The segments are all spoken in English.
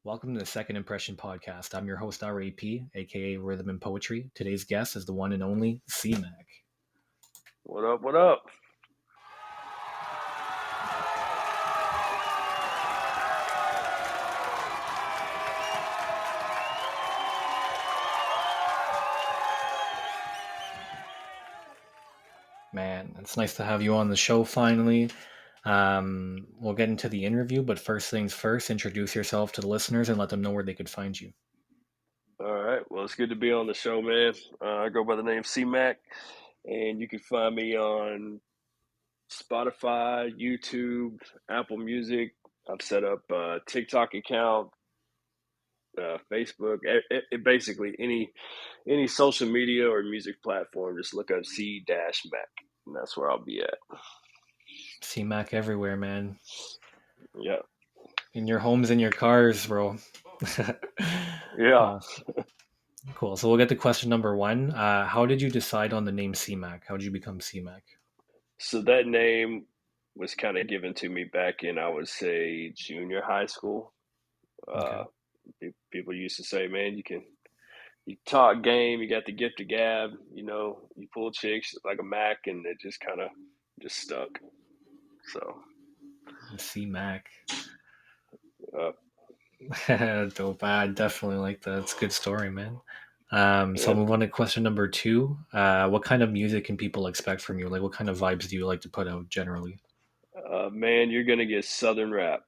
Welcome to the Second Impression podcast. I'm your host, R.A.P, aka Rhythm and Poetry. Today's guest is the one and only C-Mack. What up? What up? Man, it's nice to have you on the show finally. We'll get into the interview, but first things first, introduce yourself to the listeners and let them know where they could find you. All right. Well, it's good to be on the show, man. I go by the name C-Mack, and you can find me on Spotify, YouTube, Apple Music. I've set up a TikTok account, Facebook. Basically any social media or music platform. Just look up C-Mac, and that's where I'll be at. C-Mack everywhere, man. Yeah. In your homes, in your cars, bro. Yeah. uh, cool. So we'll get to question number one. How did you decide on the name C-Mack? How did you become C-Mack? So that name was kind of given to me back in, I would say, junior high school. Okay. Uh, People used to say, "Man, you talk game, you got the gift of gab, you pull chicks like a Mac," and it just kind of just stuck. So, C-Mack. uh, Dope. I definitely like that. It's a good story, man. So yeah, I'll move on to question number two. What kind of music can people expect from you? Like, what kind of vibes do you like to put out generally? man, you're gonna get Southern rap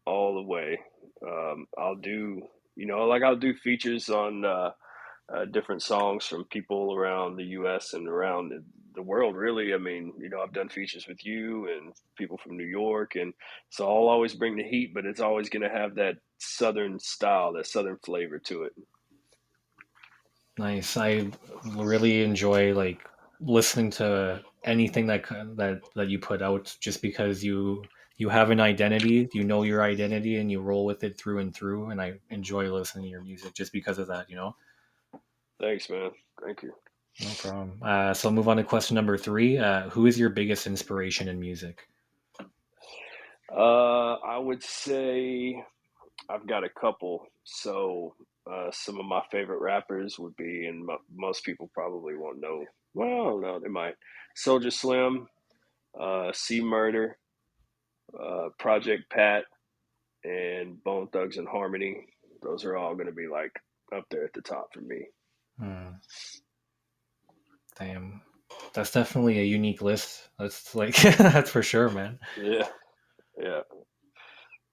all the way. I'll do, I'll do features on different songs from people around the U.S. and around the world, really. I mean, I've done features with you and people from New York, and so I'll always bring the heat, but it's always going to have that Southern style, that Southern flavor to it. Nice. I really enjoy like listening to anything that you put out, just because you have an identity, you know your identity, and you roll with it through and through. And I enjoy listening to your music just because of that. Thanks, man. Thank you. No problem. So I'll move on to question number three. Who is your biggest inspiration in music? I would say I've got a couple. So, some of my favorite rappers would be, and most people probably won't know. Well, no, they might. Soldier Slim, C Murder, Project Pat, and Bone Thugs and Harmony. Those are all going to be like up there at the top for me. Hmm. Damn, that's definitely a unique list. That's like that's for sure, man. Yeah, yeah,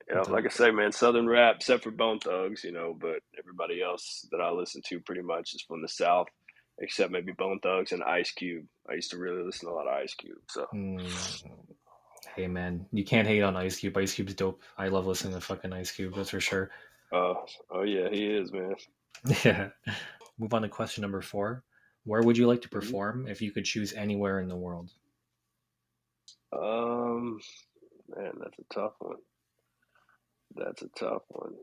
yeah. Like I Dope. say, man, Southern rap, except for Bone Thugs, but everybody else that I listen to pretty much is from the South, except maybe Bone Thugs and Ice Cube. I used to really listen to a lot of Ice Cube. So, Mm, hey, man, you can't hate on Ice Cube. Ice Cube's dope. I love listening to fucking Ice Cube. That's for sure. uh, oh yeah, he is, man. Yeah. Move on to question number four. Where would you like to Mhm. perform if you could choose anywhere in the world? Um, Man, that's a tough one. That's a tough one.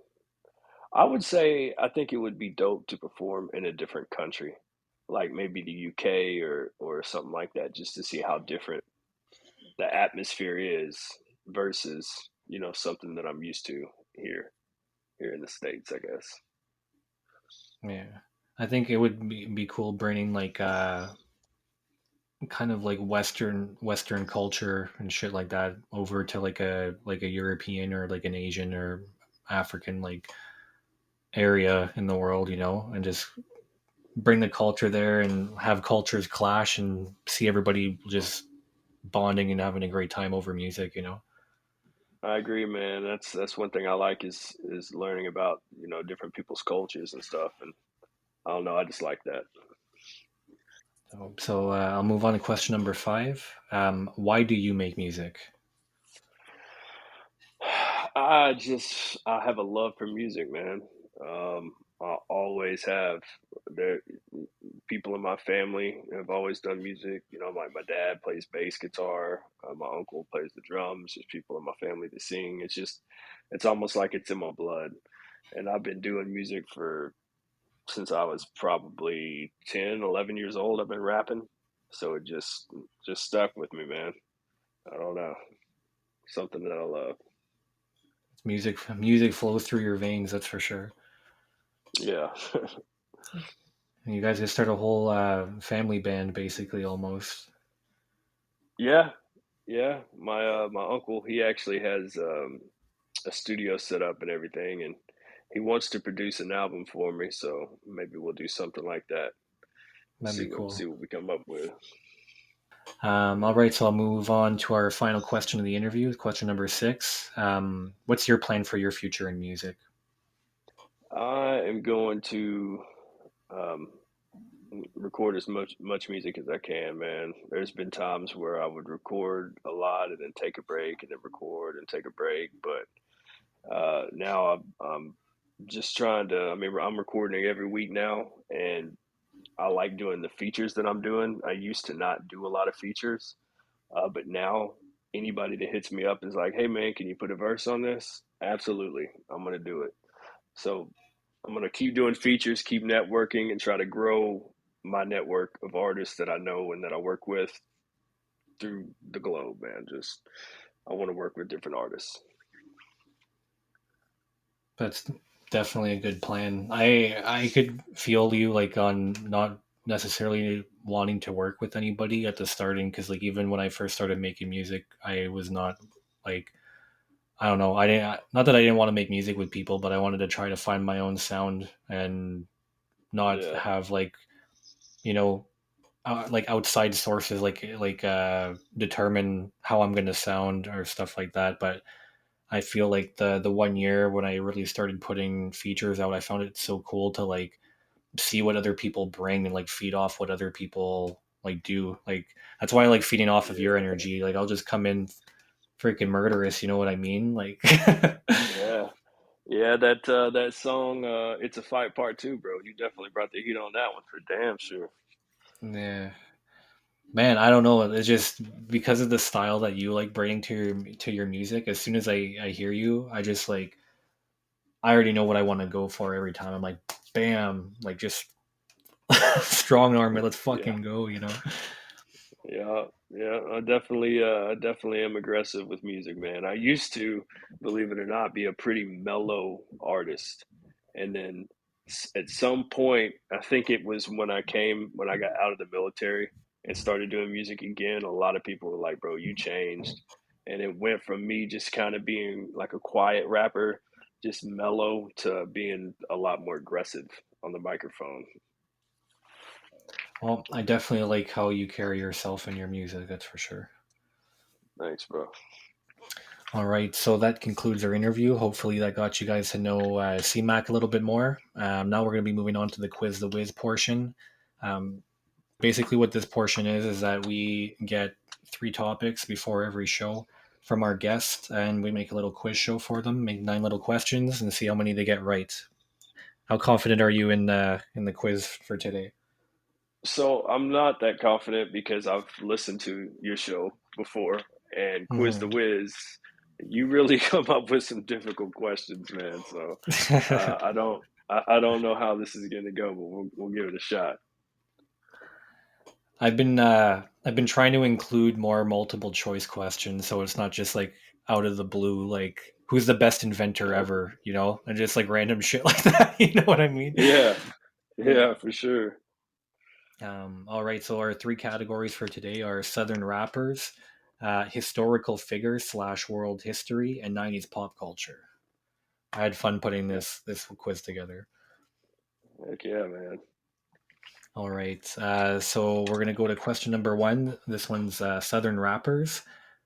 I would say I think it would be dope to perform in a different country, like maybe the UK or something like that, just to see how different the atmosphere is versus something that I'm used to here in the States, I guess. Yeah, I think it would be cool bringing like kind of like Western culture and shit like that over to like a European or like an Asian or African like area in the world, and just bring the culture there and have cultures clash and see everybody just bonding and having a great time over music. I agree, man. That's one thing I like is learning about different people's cultures and stuff, and I don't know, I just like that. So I'll move on to question number five. Why do you make music? I have a love for music, man. I always have. There, people in my family have always done music. My dad plays bass guitar. My uncle plays the drums. There's people in my family that sing. It's almost like it's in my blood. And I've been doing music for since I was probably 10, 11 years old. I've been rapping, so it just stuck with me, man. I don't know, something that I love. Music flows through your veins, that's for sure. Yeah. And you guys just start a whole family band, basically, almost. Yeah, yeah. My uncle, he actually has a studio set up and everything, and he wants to produce an album for me. So maybe we'll do something like that. That'd be See cool. what we come up with. All right, so I'll move on to our final question of the interview, question number six. What's your plan for your future in music? I am going to um, record as much music as I can, man. There's been times where I would record a lot and then take a break and then record and take a break, but now I'm just trying to. I mean, I'm recording every week now, and I like doing the features that I'm doing. I used to not do a lot of features, but now anybody that hits me up is like, "Hey, man, can you put a verse on this?" Absolutely, I'm gonna do it. So I'm gonna keep doing features, keep networking, and try to grow my network of artists that I know and that I work with through the globe, man. Just I want to work with different artists. That's definitely a good plan. I could feel you like on not necessarily wanting to work with anybody at the starting because like even when I first started making music, I was not like I don't know. I didn't not that I didn't want to make music with people, but I wanted to try to find my own sound and not Yeah, have like you know like outside sources determine how I'm going to sound or stuff like that. But I feel like the 1 year when I really started putting features out, I found it so cool to like see what other people bring and like feed off what other people like do. Like that's why I like feeding off of your yeah, energy. Like I'll just come in freaking murderous, you know what I mean? Like yeah. Yeah, that song, "It's a Fight Part 2," bro. You definitely brought the heat on that one for damn sure. yeah. Man, I don't know. It's just because of the style that you like bring to your music. As soon as I hear you, I just like I already know what I want to go for every time. I'm like, bam, like just strong arm it. Let's Yeah. fucking go. You know. Yeah, yeah, I definitely am aggressive with music, man. I used to, believe it or not, be a pretty mellow artist, and then at some point, I think it was when I got out of the military and started doing music again. A lot of people were like, "Bro, you changed," and it went from me just kind of being like a quiet rapper, just mellow, to being a lot more aggressive on the microphone. Well, I definitely like how you carry yourself in your music. That's for sure. Thanks, bro. All right, so that concludes our interview. Hopefully, that got you guys to know C-Mac a little bit more. Now we're going to be moving on to the quiz the whiz portion. Um, Basically what this portion is that we get three topics before every show from our guests and we make a little quiz show for them, make nine little questions and see how many they get right. How confident are you in the quiz for today? So I'm not that confident because I've listened to your show before and Quiz the Mm-hmm. Wiz. You really come up with some difficult questions, man. So I don't know how this is going to go, but we'll give it a shot. I've been trying to include more multiple choice questions so it's not just like out of the blue like who's the best inventor Yeah, ever, you know, and just like random shit like that. You know what I mean? yeah, yeah, for sure. All right, so our three categories for today are Southern rappers, historical figures slash world history, and 90s pop culture. I had fun putting Yeah, this quiz together. heck yeah, man. All right, so we're gonna go to question number one. This one's Southern rappers.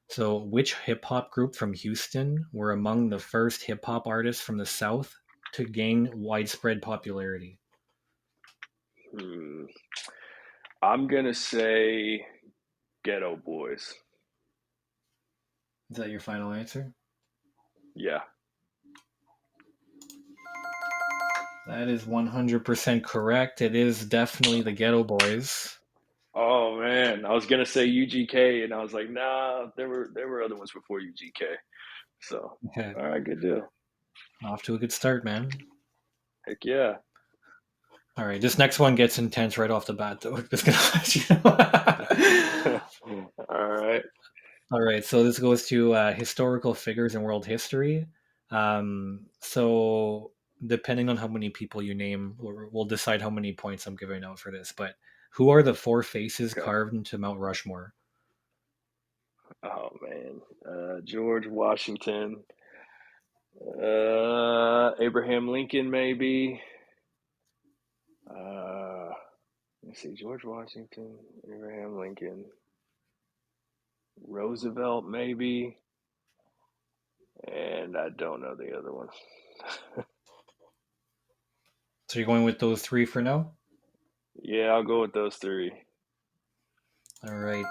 So, which hip hop group from Houston were among the first hip hop artists from the South to gain widespread popularity? Hmm. I'm gonna say Ghetto Boys. Is that your final answer? Yeah. That is 100% correct. It is definitely the Ghetto Boys. Oh man, I was gonna say UGK, and I was like, nah, there were other ones before UGK. So, Okay. all right, good deal. Off to a good start, man. Heck yeah. All right, this next one gets intense right off the bat, though. Just gonna let you know. All right. All right, so this goes to historical figures in world history. So depending on how many people you name, we'll decide how many points I'm giving out for this. But who are the four faces Okay. carved into Mount Rushmore? Oh man. George Washington. Abraham Lincoln, maybe. Uh, let's see. George Washington, Abraham Lincoln, Roosevelt, maybe. And I don't know the other one. So you're going with those three for now? Yeah, I'll go with those three. All right.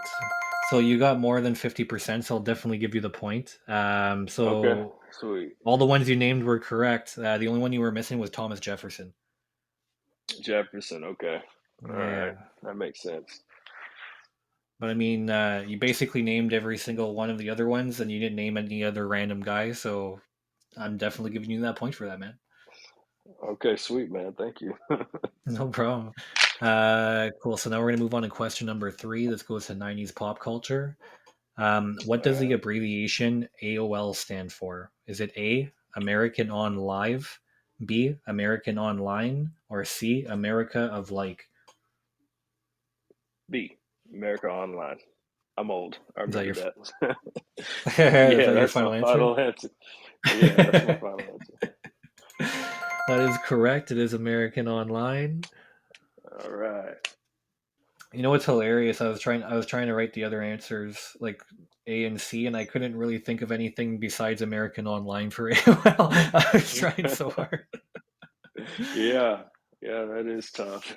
So you got more than 50%, so I'll definitely give you the point. Okay, So sweet. all the ones you named were correct. The only one you were missing was Thomas Jefferson. Jefferson. Okay. All right. Yeah. That makes sense. But I mean, you basically named every single one of the other ones, and you didn't name any other random guy. So I'm definitely giving you that point for that, man. Okay, sweet, man. Thank you. No problem. Cool. So now we're gonna move on to question number three. This goes to '90s pop culture. What All does the right. abbreviation AOL stand for? Is it A, American On Live, B, American Online, or C, America of Like? B. America Online. I'm old. I Is that remember your that. is Yeah, that your that's my final answer? final answer. Yeah, that's my final answer. That is correct. It is American Online. All right. You know what's hilarious? I was trying to write the other answers like A and C, and I couldn't really think of anything besides American Online for AOL. I was trying so hard. Yeah, yeah, that is tough.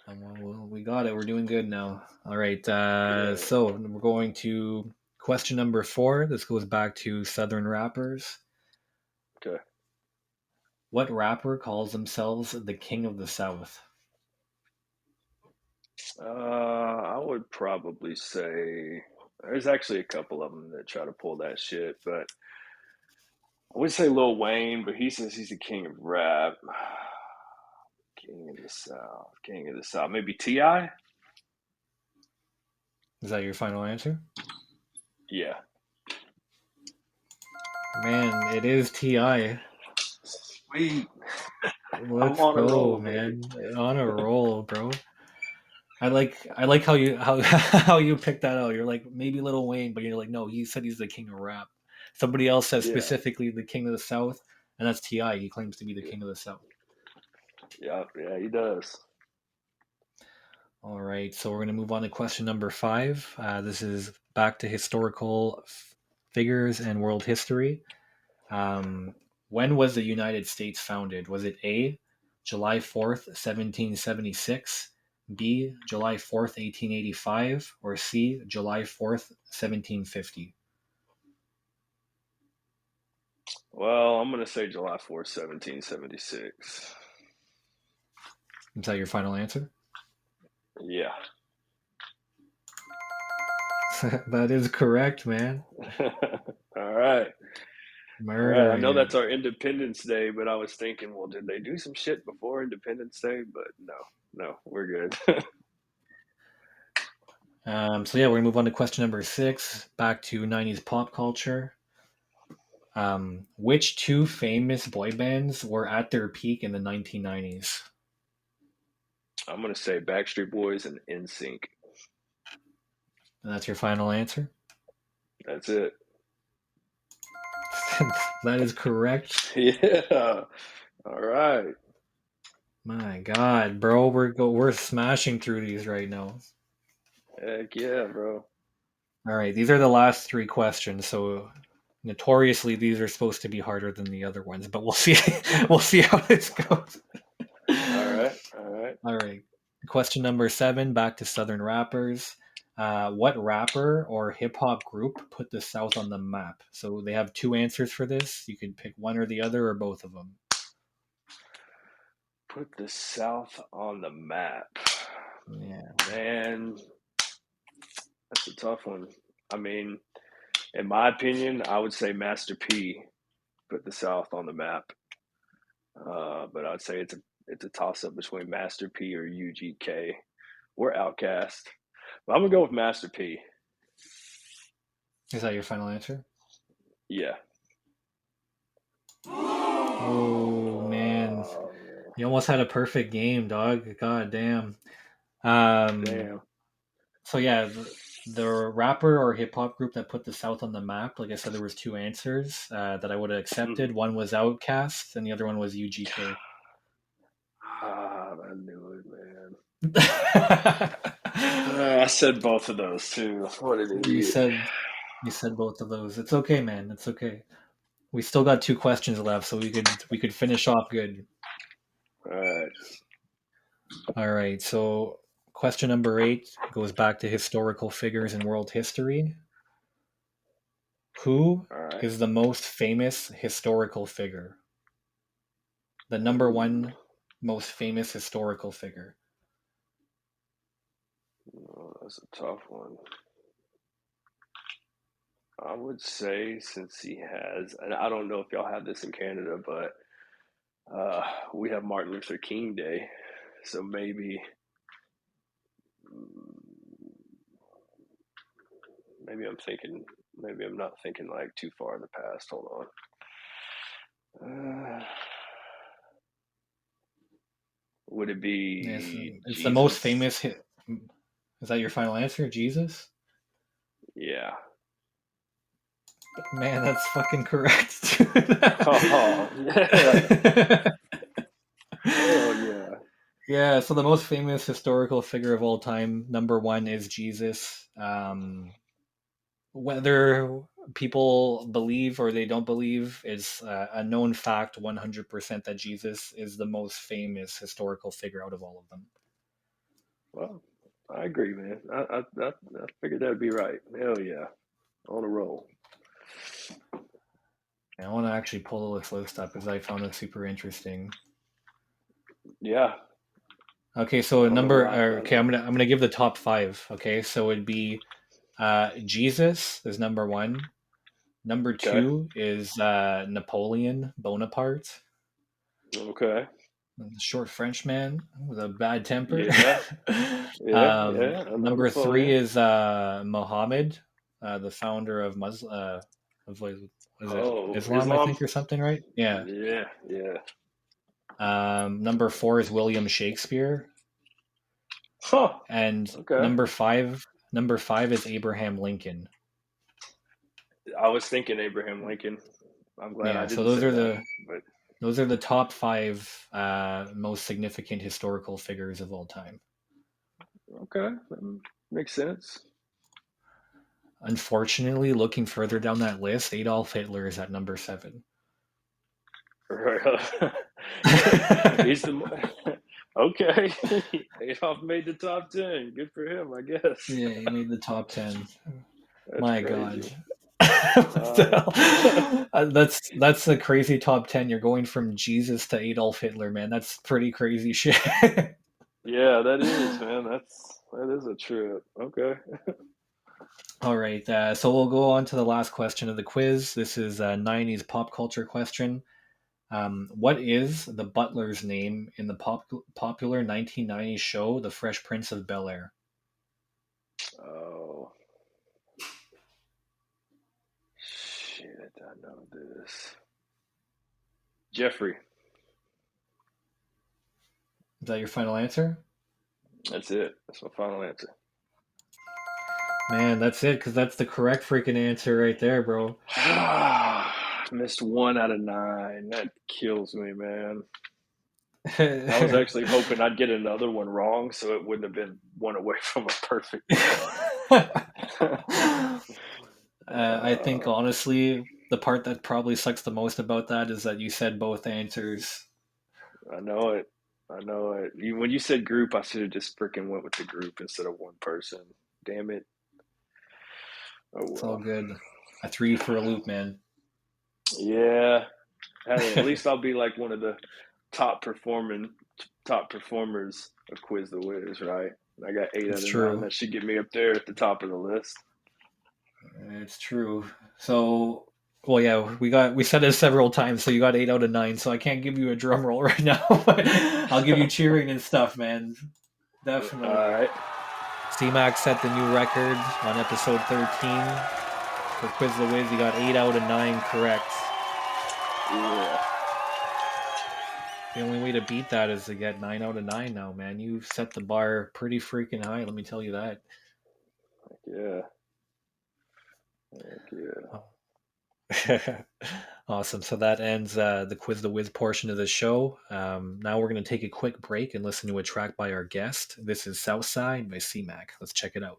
Well, we got it. We're doing good now. All right. Yeah. So we're going to question number four. This goes back to Southern rappers. Okay. What rapper calls themselves the King of the South? I would probably say there's actually a couple of them that try to pull that shit, but I would say Lil Wayne, but he says he's the king of rap. King of the South. King of the South. Maybe T.I.? Is that your final answer? Yeah. Man, it is Ti. Sweet. I'm Let's on a go, roll, baby. man. On a roll, bro. I like how how you picked that out. You're like maybe Little Wayne, but you're like no. He said he's the king of rap. Somebody else says Yeah. specifically the king of the South, and that's Ti. He claims to be the king of the South. Yeah, yeah, he does. All right, so we're gonna move on to question number five. This is back to historical figures and world history. Um, when was the United States founded? Was it A, July 4th, 1776, B, July 4th, 1885, or C, July 4th, 1750? Well, I'm gonna say July 4th, 1776. Is that your final answer? Yeah. That is correct, man. All right. All right. I Murdering know that's it. our Independence Day, but I was thinking, well, did they do some shit before Independence Day? But no, no, we're good. So yeah, we're gonna move on to question number six. Back to '90s pop culture. Which two famous boy bands were at their peak in the 1990s? I'm gonna say Backstreet Boys and NSYNC. And that's your final answer? That's it. That is correct. Yeah. All right. My God, bro, we're smashing through these right now. Heck yeah, bro. All right, these are the last three questions. So notoriously, these are supposed to be harder than the other ones, but we'll see. We'll see how this goes. All right. All right. All right, question number seven. Back to Southern rappers. What rapper or hip hop group put the South on the map? So they have two answers for this. You can pick one or the other, or both of them. Put the South on the map. Yeah. Man, that's a tough one. I mean, in my opinion, I would say Master P put the South on the map. But I'd say it's a toss up between Master P or UGK. We're Outcast. But I'm gonna go with Master P. Is that your final answer? Yeah. Oh man, Man. you almost had a perfect game, dog. God damn. Um, Damn. so yeah, the rapper or hip hop group that put the South on the map. Like I said, there was two answers that I would have Mhm. accepted. One was Outkast, and the other one was UGK. I knew it, man. I said both of those too. What an you idiot. said you said both of those. It's okay, man. It's okay. We still got two questions left, so we could finish off good. All right. All right. So question number 8 goes back to historical figures in world history. Who All right. is the most famous historical figure? The number Ooh, one most famous historical figure. oh, that's a tough one. I would say since he has, and I don't know if y'all have this in Canada, but uh, we have Martin Luther King Day, so maybe I'm thinking, maybe I'm not thinking like too far in the past. Hold on. Would it Yes, be it's the most Jesus? famous. Is that your final answer, Jesus? Yeah. Man, that's fucking correct. Dude. Oh yeah. Hell yeah. Yeah, so the most famous historical figure of all time, number one, is Jesus. Whether people believe or they don't believe, it's a known fact 100% that Jesus is the most famous historical figure out of all of them. Well, I agree, man. I figured that'd be right. Hell yeah. On a roll. And I want to actually pull this list up because I found it super interesting. Yeah. Okay, I so don't know why I thought of okay, it. I'm gonna give the top five. Okay, so it'd be Jesus is number one. Number Okay. two is Napoleon Bonaparte, Okay. the short French man with a bad temper. Yeah. Yeah. Yeah. I know Number three Napoleon. is Muhammad, the founder of what was it Oh, Islam, I Islam. think, or something, right? Yeah. Yeah. Yeah. Number four is William Shakespeare, Huh. and Okay. number five is Abraham Lincoln. I was thinking Abraham Lincoln. I'm glad I Yeah, so didn't say that. But those are the top five most significant historical figures of all time. okay, that makes sense. Unfortunately, looking further down that list, Adolf Hitler is at number seven. He's the okay. Adolf made the top 10. Good for him, I guess. Yeah, he made the top 10. That's My God. crazy. What the Uh, hell? That's a crazy top 10. You're going from Jesus to Adolf Hitler, man. That's pretty crazy shit. yeah, that is, man. That is a trip. Okay. All right, so we'll go on to the last question of the quiz. This is a 90s pop culture question. What is the butler's name in the popular 1990s show, The Fresh Prince of Bel-Air? Oh shit! I know this. Jeffrey. Is that your final answer? That's it. That's my final answer. Man, that's it, because that's the correct freaking answer right there, bro. Missed 1 out of 9. That kills me, man. I was actually hoping I'd get another one wrong, so it wouldn't have been one away from a perfect one. I think uh, honestly, the part that probably sucks the most about that is that you said both answers. I know it. I know it. When you said group, I should have just freaking went with the group instead of one person. Damn it. Oh It's all well. good. I threw you for a loop, man. Yeah. Hey, at least I'll be like one of the top performing top performers of Quiz the Wiz, right? I got eight It's out of nine. true. That should get me up there at the top of the list. It's true. So, well, yeah, we said it several times. So you got 8 out of 9. So I can't give you a drum roll right now, but I'll give you cheering and stuff, man. All Definitely. right. C-Mack set the new record on episode 13 for Quiz the Wiz. You got 8 out of 9 correct. Yeah, The only way to beat that is to get 9 out of 9 now, man. You've set the bar pretty freaking high, let me tell you that. yeah, yeah. Oh. Awesome. So that ends the Quiz the Wiz portion of the show. Now we're going to take a quick break and listen to a track by our guest. This is Southside by C-Mack. Let's check it out.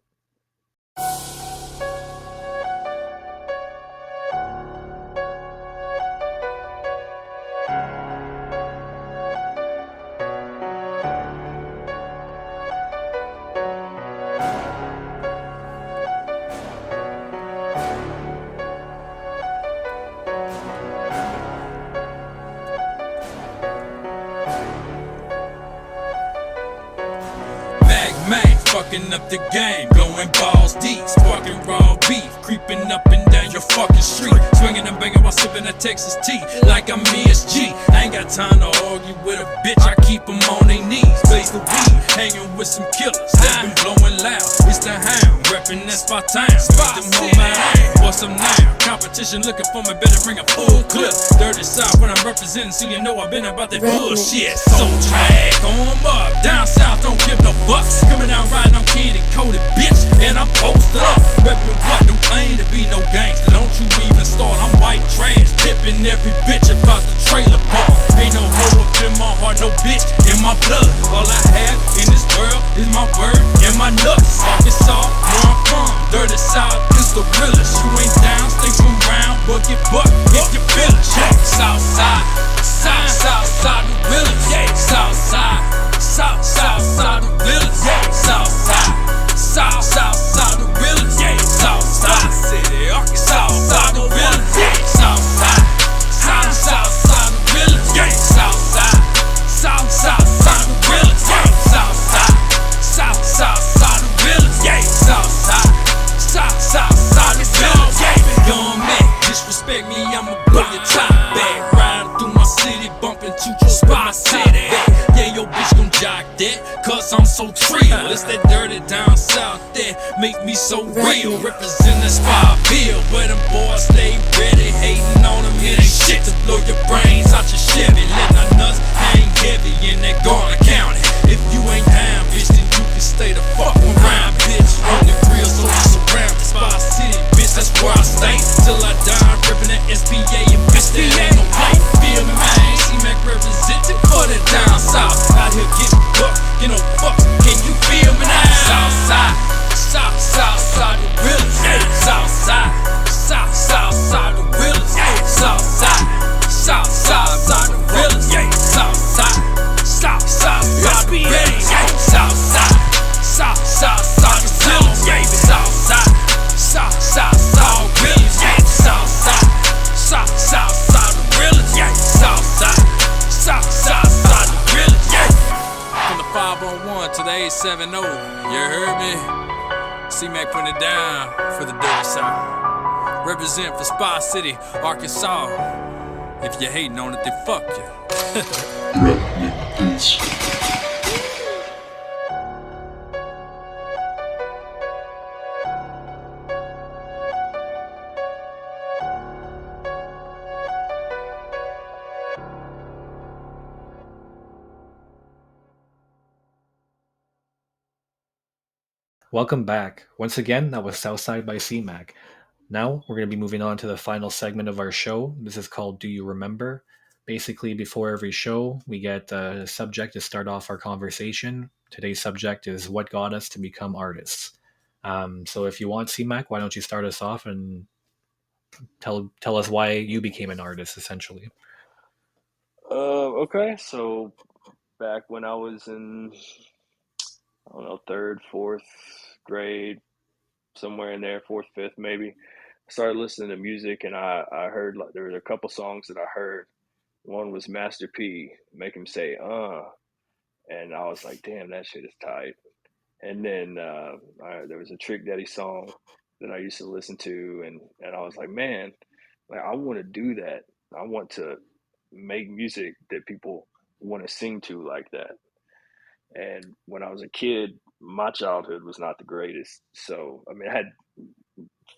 Man, fucking up the game, blowing balls deep, sparking raw beef, creeping up and down your fucking street, swinging and banging while sipping a Texas tea, like I'm ESG. I ain't got time to argue with a bitch, I keep them on their knees, blaze the weed, hanging with some killers, that's been blowing loud. It's the hound, reppin' that spot town, spot them home out. What's up now? Competition looking for me, better bring a full clip. Dirty South when I'm representing, so you know I've been about that bullshit. So drag on up, down south don't give no bucks. Coming out riding on candy coated bitch, and I'm posted up. Reppin' what? Don't claim to be no gangster. Don't you even start, I'm white trash. Tipping every bitch about the trailer park. Ain't no hoe up in my heart, no bitch in my blood. All I have in this world is my word and my nuts. Arkansas, where I'm from, dirty south is the realest. You ain't down, stay from round, but get buck if you feel it. Yeah, south side, south side the realest. Yeah, south side, south side the realest. Yeah, south side the realest. Yeah, south side city, Arkansas side the realest. Yeah, south side the realest. Yeah, south side the realest. Yeah, south side the realest. Yeah, south side the realest. Yeah, young man, disrespect me, I'ma blow your top back. Riding through my city, bumping to your spot city. Yeah, your bitch gon' jock that, cause I'm so trill. It's that dirty down south that make me so real. Represent the spot bill, where them boys stay ready. Hating on them, it ain't shit to blow your brains out your Chevy. Letting our nuts hang heavy in that Garner County. If you ain't down, bitch, then you can stay the fuck around, bitch. Running real, so you surround the spot city, bitch. That's where I stay till I die. Ripping that SBA and bitch, there ain't no play. Feel me, man? C-Mack representing for the down south. Out here getting buck, you know, fuck. Can you feel me now? South side the realest. Yeah, south side the realest. Yeah, south side the realest. Yeah, south side the realest. Yeah, south side the realest. Yeah, south side the realest. Yeah, south side the realest. Yeah, south side the realest. Yeah. From the 501 to the 870, you heard me? C-Mack putting it down for the dirty south. Represent for Spot City, Arkansas. If you hating on it, then fuck you. Welcome back. Once again, that was Southside by C-Mac. Now we're going to be moving on to the final segment of our show. This is called Do You Remember? Basically, before every show, we get a subject to start off our conversation. Today's subject is what got us to become artists. So if you want, C-Mac, why don't you start us off and tell us why you became an artist, essentially. Okay, so back when I was in, I don't know, third, fourth grade, somewhere in there, fourth, fifth, maybe, I started listening to music, and I heard like there were a couple songs that I heard. One was Master P, make him say and I was like, damn, that shit is tight. And then there was a Trick Daddy song that I used to listen to, and I was like, man, like I want to do that. I want to make music that people want to sing to like that. And when I was a kid, my childhood was not the greatest. So I mean, I had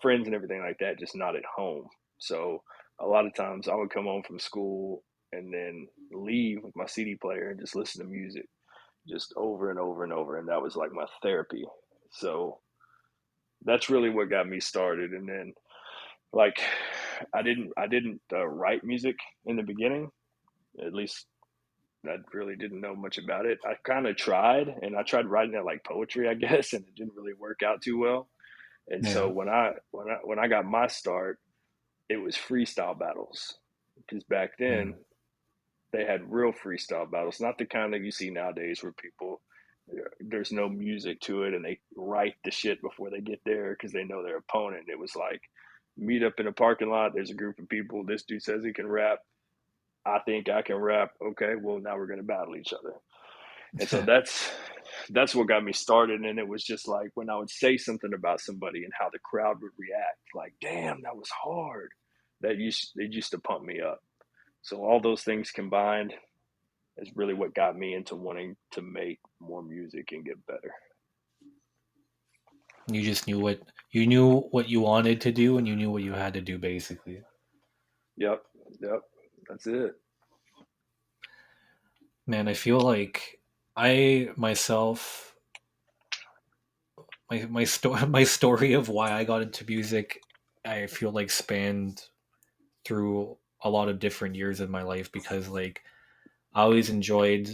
friends and everything like that, just not at home. So a lot of times I would come home from school and then leave with my CD player and just listen to music just over and over and over. And that was like my therapy. So that's really what got me started. And then like I didn't write music in the beginning. At least I really didn't know much about it. I kind of tried, and I tried writing it like poetry, I guess, and it didn't really work out too well. And so Yeah. when I got my start, it was freestyle battles because back then Mm. they had real freestyle battles, not the kind that you see nowadays where people there's no music to it and they write the shit before they get there because they know their opponent. It was like meet up in a parking lot. There's a group of people. This dude says he can rap. I think I can rap. Okay, well now we're gonna battle each other. And so that's what got me started. And it was just like when I would say something about somebody and how the crowd would react, like, damn, that was hard. It used to pump me up. So all those things combined is really what got me into wanting to make more music and get better. You just knew what you wanted to do, and you knew what you had to do, basically. Yep, yep, that's it. Man, I feel like I myself my story of why I got into music, I feel like spanned through a lot of different years of my life because like I always enjoyed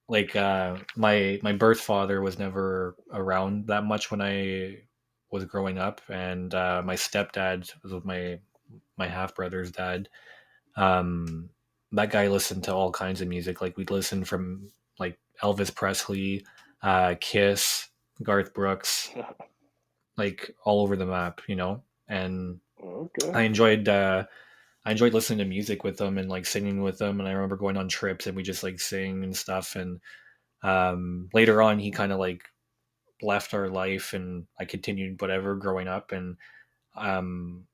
like my birth father was never around that much when I was growing up, and my stepdad was with my half brother's dad. Um, that guy listened to all kinds of music. Like we'd listen from like Elvis Presley, Kiss, Garth Brooks, like all over the map, you know. And Okay. I enjoyed listening to music with them and like singing with them. And I remember going on trips and we just like sing and stuff. And later on, he kind of like left our life, and I continued whatever growing up. And um,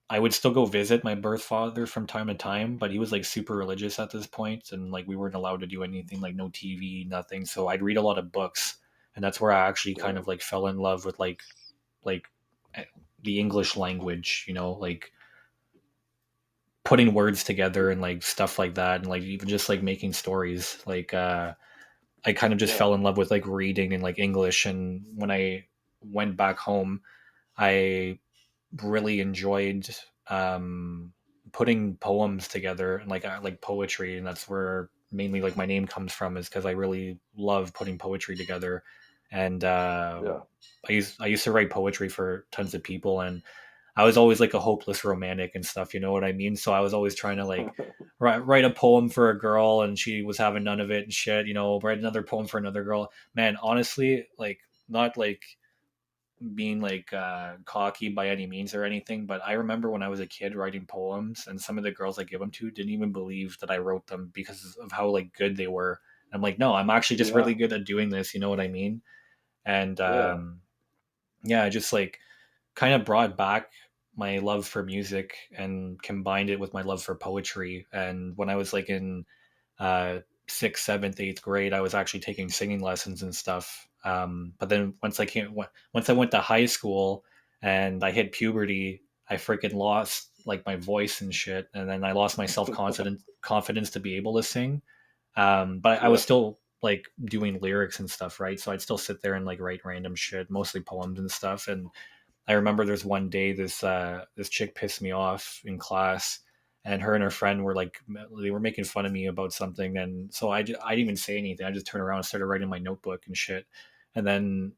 I would still go visit my birth father from time to time, but he was like super religious at this point, and like we weren't allowed to do anything, like no TV, nothing. So I'd read a lot of books, and that's where I actually kind Yeah. of like fell in love with like eh, the English language, you know, like putting words together and like stuff like that, and like even just like making stories. Like I kind of just Yeah. fell in love with like reading and like English, and when I went back home, I really enjoyed um, putting poems together and like poetry, and that's where mainly like my name comes from, is because I really love putting poetry together. And Yeah. I used to write poetry for tons of people, and I was always like a hopeless romantic and stuff. You know what I mean? So I was always trying to like write a poem for a girl, and she was having none of it and shit. You know, write another poem for another girl. Man, honestly, like not like being like cocky by any means or anything, but I remember when I was a kid writing poems, and some of the girls I give them to didn't even believe that I wrote them because of how like good they were. I'm like, no, I'm actually just Yeah. really good at doing this. You know what I mean? And Yeah. yeah, I just like kind of brought back my love for music and combined it with my love for poetry. And when I was like in uh, sixth, seventh, eighth grade, I was actually taking singing lessons and stuff. But then once I went to high school and I hit puberty, I freaking lost like my voice and shit, and then I lost my confidence to be able to sing. But I was Yeah. still like doing lyrics and stuff, right? So I'd still sit there and like write random shit, mostly poems and stuff. And I remember there's one day this chick pissed me off in class, and her and her friend were like they were making fun of me about something, and so I didn't even say anything. I just turned around and started writing my notebook and shit. And then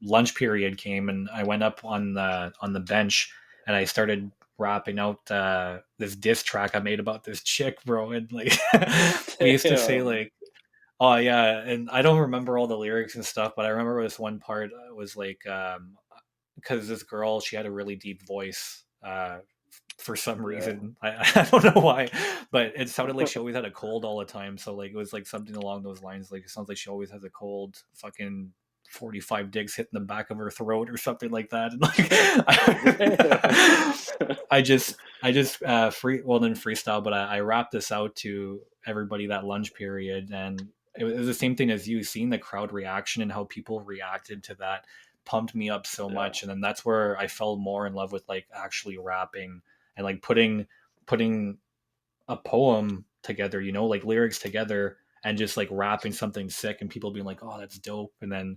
lunch period came, and I went up on the bench, and I started rapping out this diss track I made about this chick, bro. And like we used to say Damn. like, oh yeah, and I don't remember all the lyrics and stuff, but I remember this one part was like because this girl, she had a really deep voice for some Yeah. reason. I don't know why, but it sounded like she always had a cold all the time. So like it was like something along those lines. Like it sounds like she always has a cold. Fucking 45 digs hitting the back of her throat or something like that. And like Damn. I just then freestyle, but I rapped this out to everybody that lunch period, and it was the same thing as you. Seeing the crowd reaction and how people reacted to that pumped me up so Yeah. much, and then that's where I fell more in love with like actually rapping and like putting a poem together, you know, like lyrics together, and just like rapping something sick, and people being like, "Oh, that's dope." And then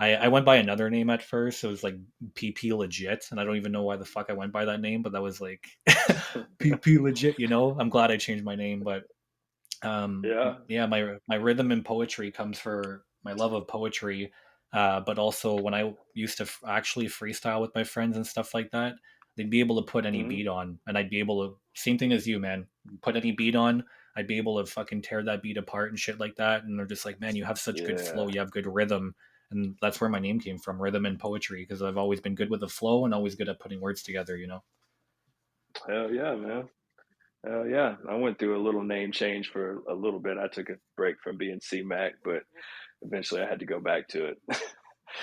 I went by another name at first. It was like PP Legit, and I don't even know why the fuck I went by that name, but that was like PP Legit. You know, I'm glad I changed my name, but Yeah. yeah, my rhythm and poetry comes for my love of poetry, but also when I used to actually freestyle with my friends and stuff like that, they'd be able to put any Hmm. beat on, and I'd be able to, same thing as you, man, put any beat on, I'd be able to fucking tear that beat apart and shit like that, and they're just like, man, you have such good flow, Yeah. you have good rhythm. And that's where my name came from, rhythm and poetry, because I've always been good with the flow and always good at putting words together, you know. Hell yeah, man. Hell yeah. I went through a little name change for a little bit. I took a break from being C-Mac, but eventually I had to go back to it Yeah.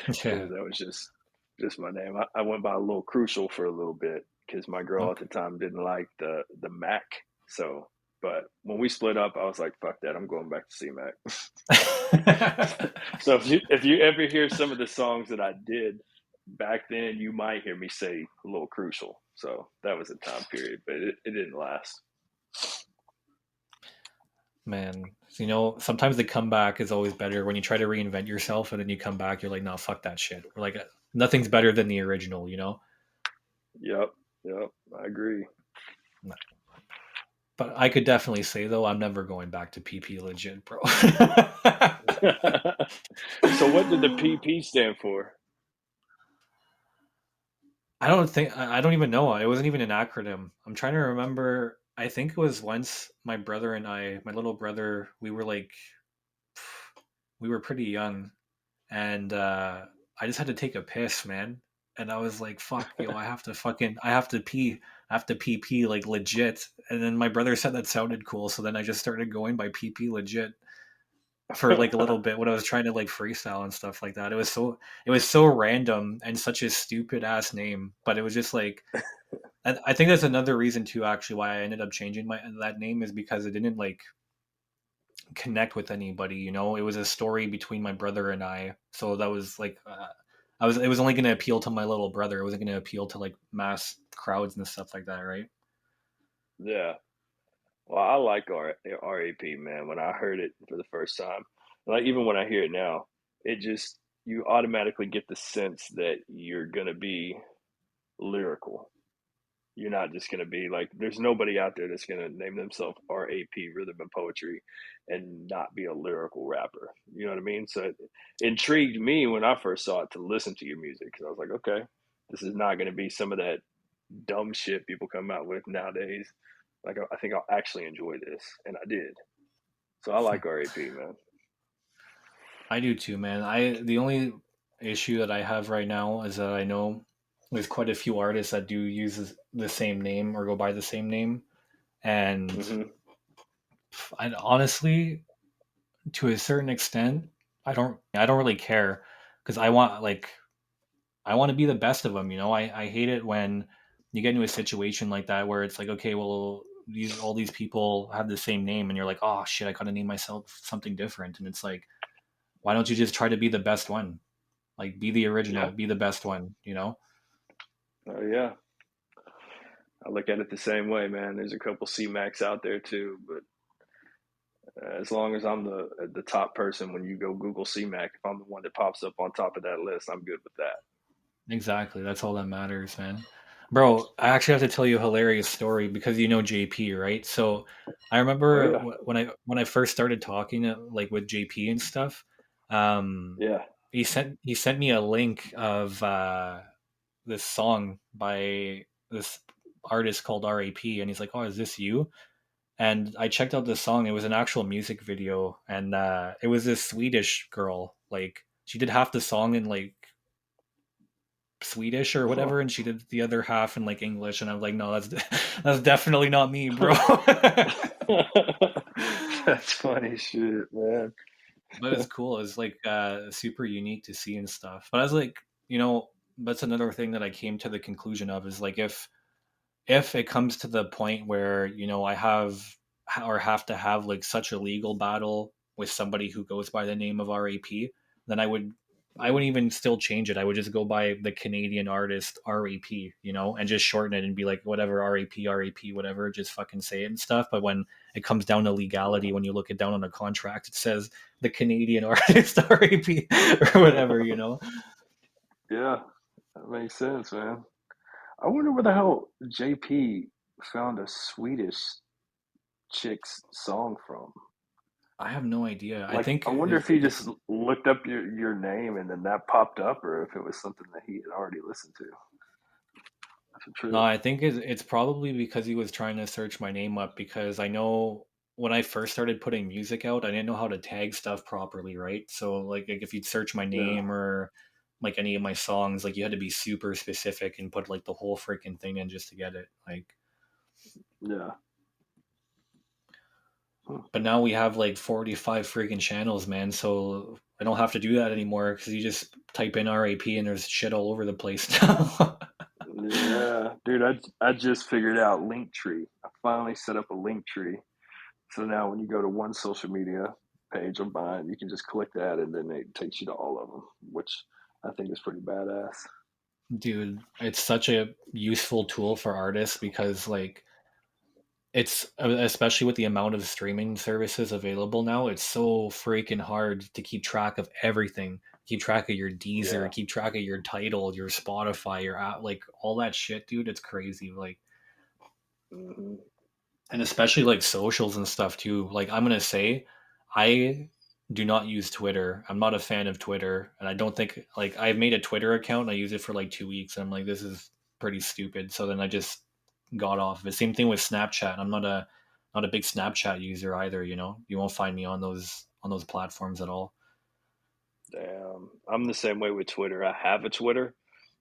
because that was just my name. I went by a little crucial for a little bit because my girl at Okay. the time didn't like the Mac. So, but when we split up, I was like, "Fuck that! I'm going back to C-Mac." So if you ever hear some of the songs that I did back then, you might hear me say a little crucial. So that was a time period, but it didn't last. Man, so, you know, sometimes the comeback is always better when you try to reinvent yourself, and then you come back, you're like, no, fuck that shit. We're like, nothing's better than the original, you know? Yep, yep, I agree. But I could definitely say, though, I'm never going back to PP legit, bro. So what did the PP stand for? I don't even know. It wasn't even an acronym. I'm trying to remember. I think it was once my brother and I, my little brother, we were pretty young, and I just had to take a piss, man. And I was like, "Fuck, yo, I have to pee, I have to pee like legit." And then my brother said that sounded cool, so then I just started going by PP legit for like a little bit when I was trying to like freestyle and stuff like that. It was so random and such a stupid ass name, but it was just like, and I think that's another reason too, actually, why I ended up changing my that name is because it didn't like connect with anybody, you know. It was a story between my brother and I, so that was like it was only going to appeal to my little brother. It wasn't going to appeal to like mass crowds and stuff like that, right? Yeah. Well, I like R.A.P. man. When I heard it for the first time, like even when I hear it now, it just you automatically get the sense that you're gonna be lyrical. You're not just gonna be like there's nobody out there that's gonna name themselves R.A.P. Rhythm and Poetry and not be a lyrical rapper. You know what I mean? So it intrigued me when I first saw it to listen to your music because I was like, okay, this is not gonna be some of that dumb shit people come out with nowadays. Like I think I'll actually enjoy this, and I did. So I like R.A.P. man. I do too, man. I the only issue that I have right now is that I know there's quite a few artists that do use the same name or go by the same name, and Hmm. I honestly, to a certain extent, I don't really care, because I want to be the best of them. You know, I hate it when you get into a situation like that where it's like, okay, well, these all these people have the same name, and you're like, oh shit, I gotta name myself something different. And it's like, why don't you just try to be the best one? Like, be the original, Yeah. be the best one. You know? Oh yeah. I look at it the same way, man. There's a couple C-Macs out there too, but as long as I'm the top person when you go Google C-Mac, if I'm the one that pops up on top of that list, I'm good with that. Exactly. That's all that matters, man. Bro, I actually have to tell you a hilarious story, because you know JP, right? So I Oh remember yeah. when I first started talking like with JP and stuff. Um, Yeah. he sent me a link of this song by this artist called R.A.P. And he's like, "Oh, is this you?" And I checked out this song. It was an actual music video, and it was this Swedish girl. Like, she did half the song in like Swedish or whatever, and she did the other half in like English. And I was like, no, that's that's definitely not me, bro. That's funny shit, man. But it's cool. It's like super unique to see and stuff. But I was like, you know, that's another thing that I came to the conclusion of is like, if it comes to the point where, you know, I have to have like such a legal battle with somebody who goes by the name of RAP, then I would I wouldn't even still change it. I would just go by the Canadian artist R.A.P, you know, and just shorten it and be like whatever R.A.P, R.A.P, whatever, just fucking say it and stuff. But when it comes down to legality, when you look it down on a contract, it says the Canadian artist R.A.P or whatever, you know. Yeah, that makes sense, man. I wonder where the hell JP found a Swedish chick's song from. I have no idea. I Like, think I wonder if he just it's looked up your name and then that popped up, or if it was something that he had already listened to. That's a no, trip. I think it's probably because he was trying to search my name up because I know when I first started putting music out, I didn't know how to tag stuff properly, right? So like if you'd search my Yeah, name or like any of my songs, like you had to be super specific and put like the whole freaking thing in just to get it. Like, yeah. Hmm. but now we have like 45 freaking channels, man. So I don't have to do that anymore because you just type in RAP and there's shit all over the place now. Yeah, dude, I just figured out Linktree. I finally set up a Linktree. So now when you go to one social media page of mine, you can just click that and then it takes you to all of them, which I think is pretty badass. Dude, it's such a useful tool for artists because like it's especially with the amount of streaming services available now, it's so freaking hard to keep track of everything. Keep track of your Deezer, Yeah. keep track of your Tidal, your Spotify, your app, like all that shit, dude. It's crazy. Like, Hmm. and especially like socials and stuff too. Like, I'm gonna say, I do not use Twitter. I'm not a fan of Twitter, and I don't think like I made a Twitter account. And I used it for like 2 weeks, and I'm like, this is pretty stupid. So then I just got off of it. Same thing with Snapchat. I'm not a big Snapchat user either. You know, you won't find me on those platforms at all. Damn. I'm the same way with Twitter. I have a Twitter,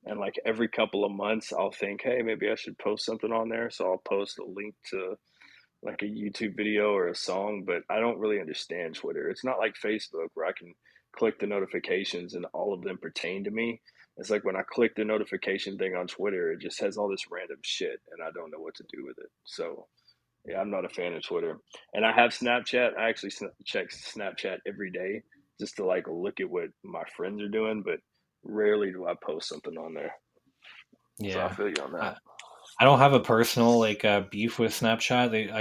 and like every couple of months, I'll think, hey, maybe I should post something on there. So I'll post a link to like a YouTube video or a song, but I don't really understand Twitter. It's not like Facebook where I can click the notifications and all of them pertain to me. It's like when I click the notification thing on Twitter, it just has all this random shit and I don't know what to do with it. So, yeah, I'm not a fan of Twitter. And I have Snapchat. I actually check Snapchat every day just to like look at what my friends are doing, but rarely do I post something on there. So I Yeah. feel you on that. I, I don't have a personal like beef with Snapchat.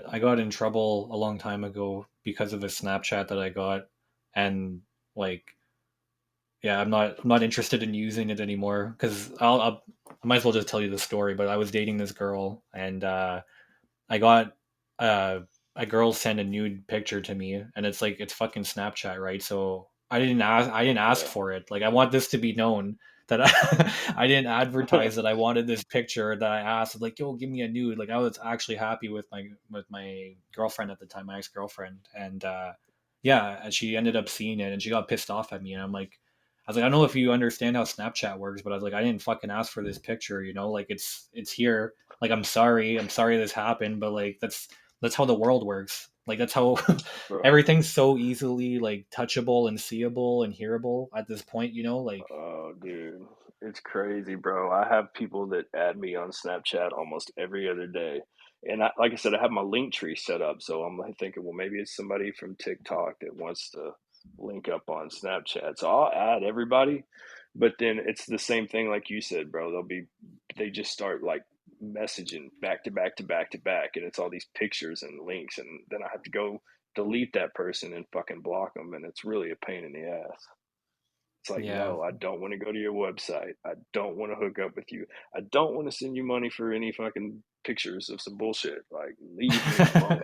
I got in trouble a long time ago because of a Snapchat that I got, and like yeah, I'm not interested in using it anymore because I might as well just tell you the story. But I was dating this girl, and I got uh, a girl send a nude picture to me, and it's like it's fucking Snapchat, right? So I didn't ask Yeah. for it. Like I want this to be known that I didn't advertise that I wanted this picture that I asked like, yo, give me a nude. Like I was actually happy with my girlfriend at the time, my ex girlfriend, and yeah, and she ended up seeing it, and she got pissed off at me, and I'm like. I was like, I don't know if you understand how Snapchat works, but I was like, I didn't fucking ask for this picture, you know, like it's here. Like I'm sorry this happened, but like that's how the world works. Like that's how Bro. everything's so easily like touchable and seeable and hearable at this point, you know, like Oh, dude, it's crazy, bro. I have people that add me on Snapchat almost every other day. And like I said, I have my link tree set up. So I'm like thinking, well, maybe it's somebody from TikTok that wants to link up on Snapchat. So I'll add everybody. But then it's the same thing, like you said, bro. They just start like messaging back to back to back to back. And it's all these pictures and links. And then I have to go delete that person and fucking block them. And it's really a pain in the ass. It's like, yeah. no, I don't want to go to your website. I don't want to hook up with you. I don't want to send you money for any fucking pictures of some bullshit. Like, leave me alone.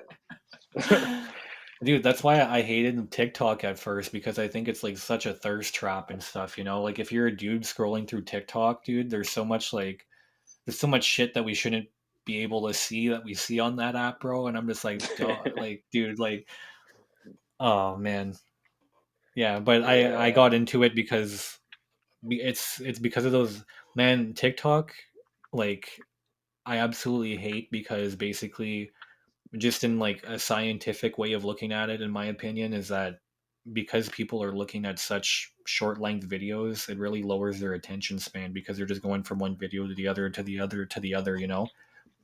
Dude, that's why I hated TikTok at first because I think it's like such a thirst trap and stuff, you know? Like if you're a dude scrolling through TikTok, dude, there's so much shit that we shouldn't be able to see that we see on that app, bro. And I'm just like, duh, like, dude, like, oh man, yeah. But I Yeah, got into it because it's because of those man TikTok. Like, I absolutely hate because basically, just in like a scientific way of looking at it, in my opinion, is that because people are looking at such short length videos, it really lowers their attention span because they're just going from one video to the other to the other to the other, you know.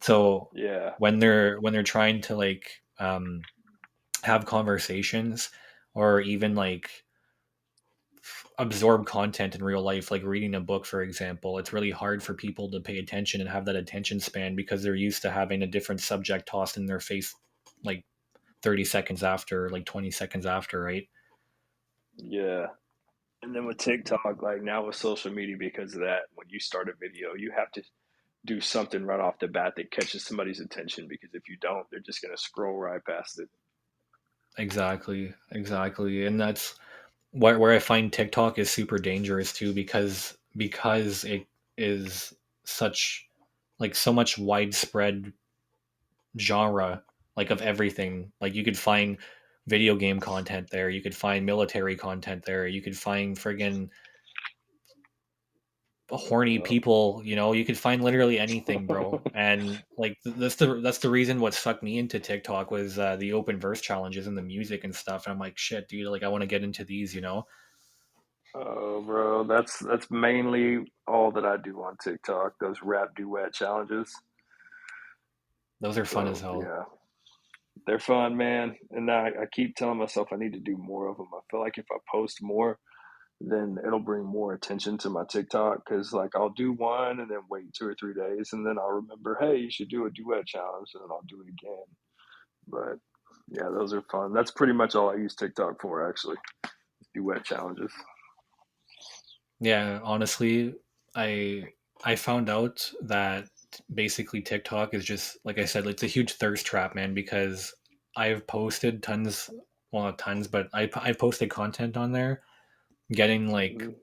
So yeah, when they're trying to like have conversations or even like absorb content in real life, like reading a book, for example. It's really hard for people to pay attention and have that attention span because they're used to having a different subject tossed in their face like 30 seconds after, like 20 seconds after, right? Yeah. And then with TikTok, like now with social media, because of that, when you start a video, you have to do something right off the bat that catches somebody's attention. Because if you don't, they're just gonna scroll right past it. Exactly, exactly. And that's where I find TikTok is super dangerous too, because it is such like so much widespread genre, like of everything. Like you could find video game content there, you could find military content there, you could find friggin' horny Yeah. people, you could find literally anything, bro. And like that's the reason what sucked me into TikTok was the open verse challenges and the music and stuff. And I'm like, shit, dude, like I want to get into these. Oh, bro, that's mainly all that I do on TikTok. Those rap duet challenges. Those are fun as So hell. yeah, they're fun, man. And I keep telling myself I need to do more of them. I feel like if I post more, then it'll bring more attention to my TikTok. Because like I'll do one and then wait 2 or 3 days, and then I'll remember, hey, you should do a duet challenge, and then I'll do it again. But yeah, those are fun. That's pretty much all I use TikTok for, actually. Duet challenges. Yeah, honestly, I I found out that basically TikTok is just like I said, it's a huge thirst trap, man, because I've posted tons, well, not tons, but I posted content on there getting like Mhm.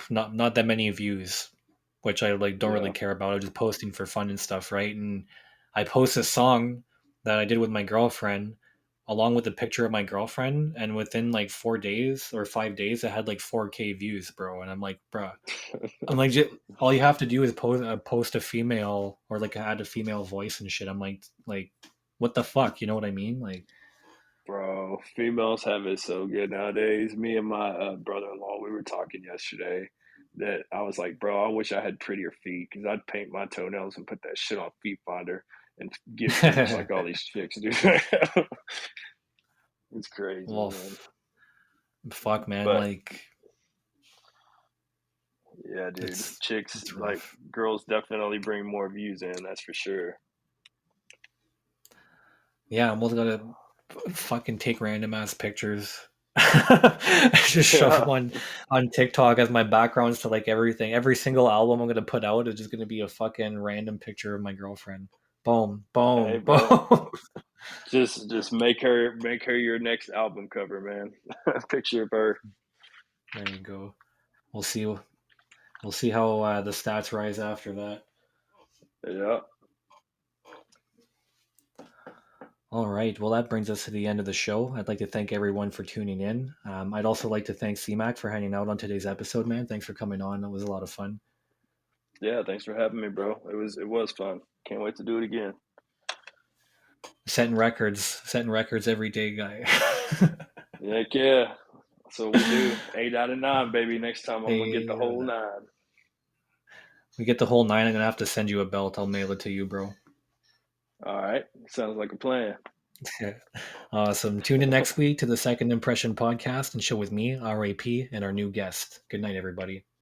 not that many views, which I like don't really Yeah. care about. I'm just posting for fun and stuff, right? And I post a song that I did with my girlfriend along with a picture of my girlfriend, and within like 4 days or 5 days it had like 4K views, bro. And I'm like, bro, I'm like, all you have to do is post a female or like add a female voice and shit. I'm like what the fuck, you know what I mean? Like Bro, females have it so good nowadays. Me and my brother-in-law, we were talking yesterday that I was like, bro, I wish I had prettier feet because I'd paint my toenails and put that shit on Feet Finder and get feet just like all these chicks do. It's crazy, well, man. fuck, man, But like yeah, dude, it's chicks it's like rough. girls definitely bring more views in, that's for sure. Yeah, I'm almost gonna fucking take random ass pictures. Just shove them Yeah. on TikTok as my backgrounds to like everything. Every single album I'm gonna put out is just gonna be a fucking random picture of my girlfriend. Boom, Hey, boom, bro, boom. just make her your next album cover, man. Picture of her. There you go. We'll see. We'll see how the stats rise after that. Yeah. All right. Well, that brings us to the end of the show. I'd like to thank everyone for tuning in. I'd also like to thank C-Mack for hanging out on today's episode, man. Thanks for coming on. It was a lot of fun. Yeah, thanks for having me, bro. It was fun. Can't wait to do it again. Setting records every day, guy. Heck yeah. That's what we do. 8 out of 9, baby. Next time I'm gonna get the Hey, whole nine. we get the whole nine. I'm gonna have to send you a belt. I'll mail it to you, bro. All right. Sounds like a plan. Awesome. Tune in next week to the Second Impression podcast and show with me, R.A.P, and our new guest. Good night, everybody.